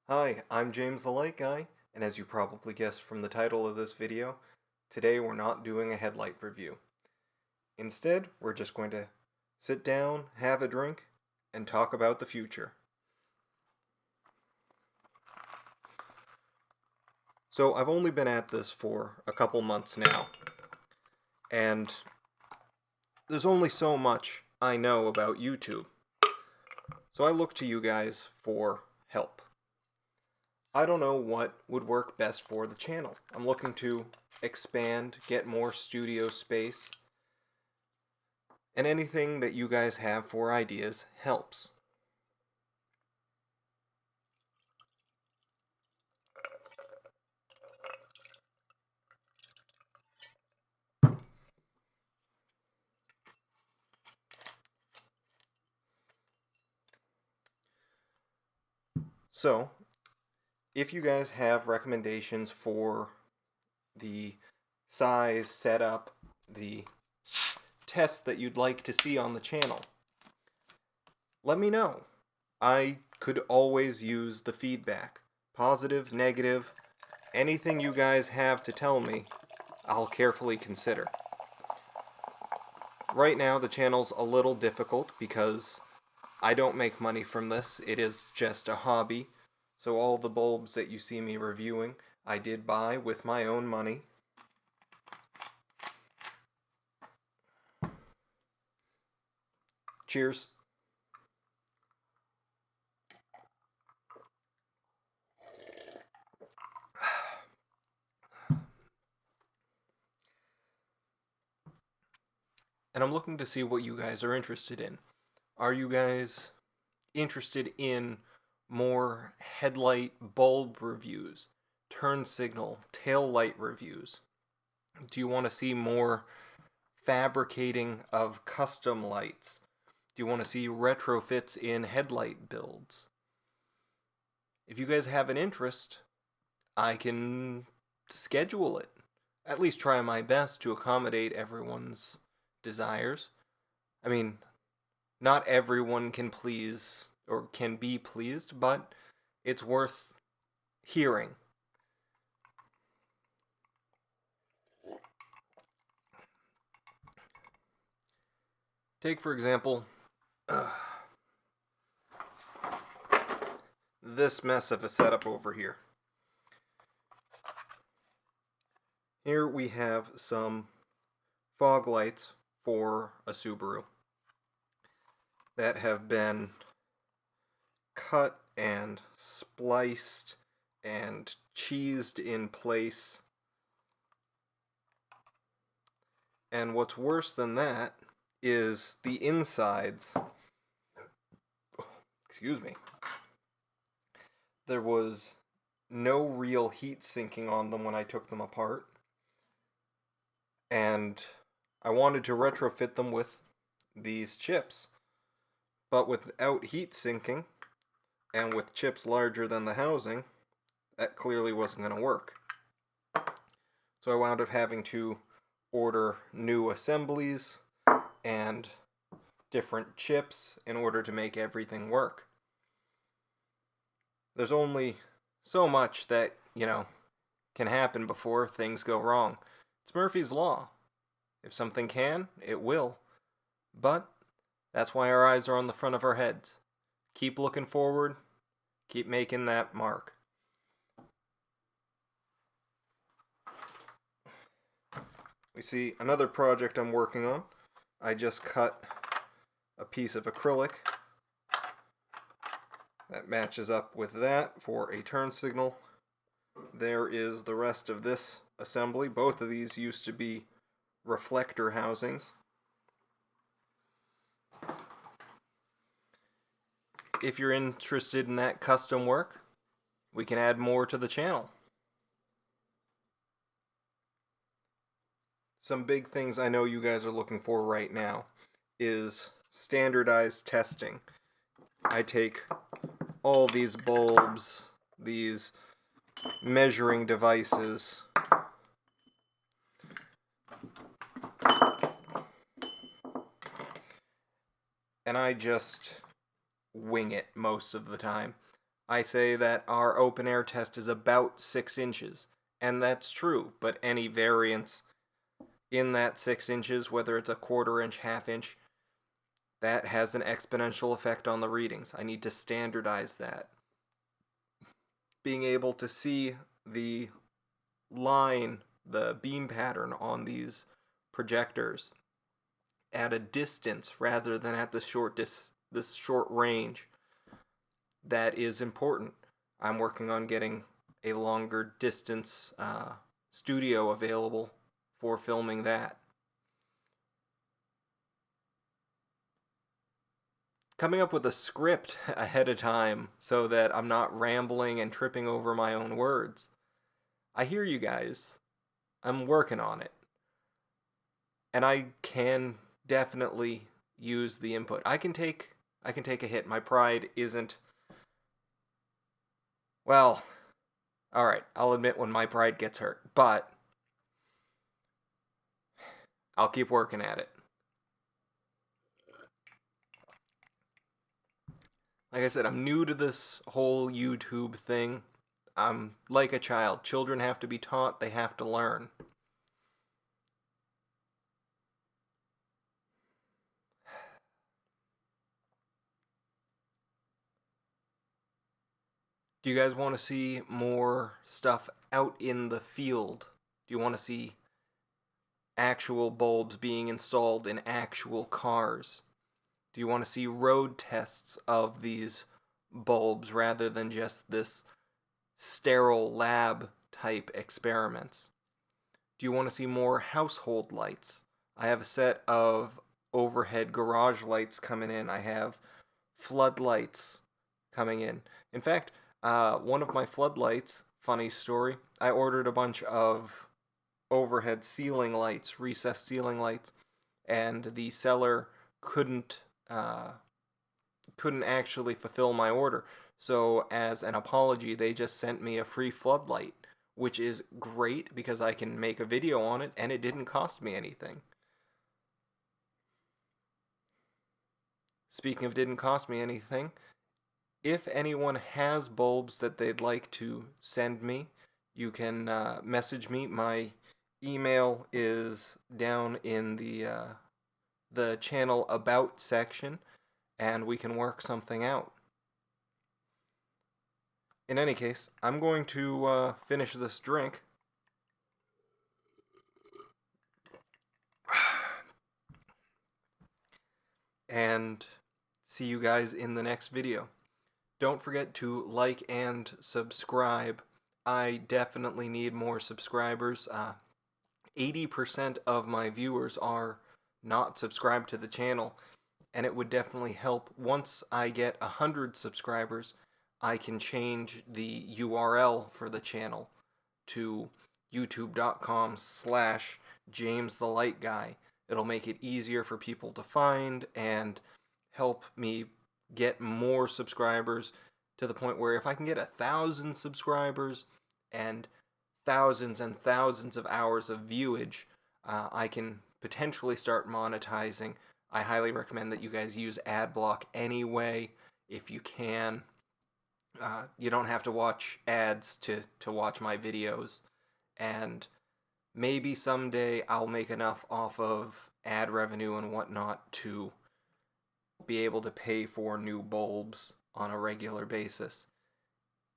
Hi, I'm James the Light Guy, and as you probably guessed from the title of this video, today we're not doing a headlight review. Instead, we're just going to sit down, have a drink, and talk about the future. So I've only been at this for a couple months now, and there's only so much I know about YouTube. So I look to you guys for help. I don't know what would work best for the channel. I'm looking to expand, get more studio space, and anything that you guys have for ideas helps. So, if you guys have recommendations for the size, setup, the tests that you'd like to see on the channel, let me know. I could always use the feedback. Positive, negative, anything you guys have to tell me, I'll carefully consider. Right now the channel's a little difficult because I don't make money from this. It is just a hobby. So all the bulbs that you see me reviewing, I did buy with my own money. Cheers. And I'm looking to see what you guys are interested in. Are you guys interested in more headlight bulb reviews, turn signal, tail light reviews? Do you want to see more fabricating of custom lights? Do you want to see retrofits in headlight builds? If you guys have an interest, I can schedule it. At least try my best to accommodate everyone's desires. I mean, not everyone can please or can be pleased, but it's worth hearing. Take, for example, this mess of a setup over here. Here we have some fog lights for a Subaru that have been cut and spliced and cheesed in place. And what's worse than that is the insides. Excuse me. There was no real heat sinking on them when I took them apart. And I wanted to retrofit them with these chips. But without heat sinking, and with chips larger than the housing, that clearly wasn't going to work. So I wound up having to order new assemblies and different chips in order to make everything work. There's only so much that, can happen before things go wrong. It's Murphy's Law. If something can, it will. But that's why our eyes are on the front of our heads. Keep looking forward. Keep making that mark. We see another project I'm working on. I just cut a piece of acrylic that matches up with that for a turn signal. There is the rest of this assembly. Both of these used to be reflector housings. If you're interested in that custom work, we can add more to the channel. Some big things I know you guys are looking for right now is standardized testing. I take all these bulbs, these measuring devices, and I just wing it most of the time. I say that our open air test is about 6 inches, and that's true, but any variance in that 6 inches, whether it's a quarter inch, half inch, that has an exponential effect on the readings. I need to standardize that. Being able to see the line, the beam pattern on these projectors at a distance rather than at this short range, that is important. I'm working on getting a longer distance studio available for filming that. Coming up with a script ahead of time so that I'm not rambling and tripping over my own words. I hear you guys. I'm working on it. And I can definitely use the input. I can take a hit. My pride isn't, well, all right, I'll admit when my pride gets hurt, but I'll keep working at it. Like I said, I'm new to this whole YouTube thing. I'm like a child. Children have to be taught, they have to learn. Do you guys want to see more stuff out in the field? Do you want to see actual bulbs being installed in actual cars? Do you want to see road tests of these bulbs rather than just this sterile lab type experiments? Do you want to see more household lights? I have a set of overhead garage lights coming in. I have floodlights coming in. In fact, one of my floodlights, funny story, I ordered a bunch of overhead ceiling lights, recessed ceiling lights, and the seller couldn't actually fulfill my order. So as an apology, they just sent me a free floodlight, which is great because I can make a video on it and it didn't cost me anything. Speaking of didn't cost me anything, if anyone has bulbs that they'd like to send me, you can message me. My email is down in the channel About section, and we can work something out. In any case, I'm going to finish this drink. And see you guys in the next video. Don't forget to like and subscribe. I definitely need more subscribers. 80% of my viewers are not subscribed to the channel, and it would definitely help. Once I get 100 subscribers, I can change the URL for the channel to youtube.com/JamesTheLightGuy. It'll make it easier for people to find and help me get more subscribers to the point where if I can get 1,000 subscribers and thousands of hours of viewage, I can potentially start monetizing. I highly recommend that you guys use ad block anyway, if you can. You don't have to watch ads to watch my videos, and maybe someday I'll make enough off of ad revenue and whatnot to be able to pay for new bulbs on a regular basis.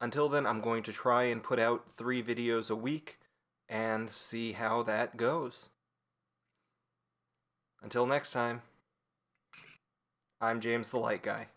Until then, I'm going to try and put out 3 videos a week and see how that goes. Until next time, I'm James the Light Guy.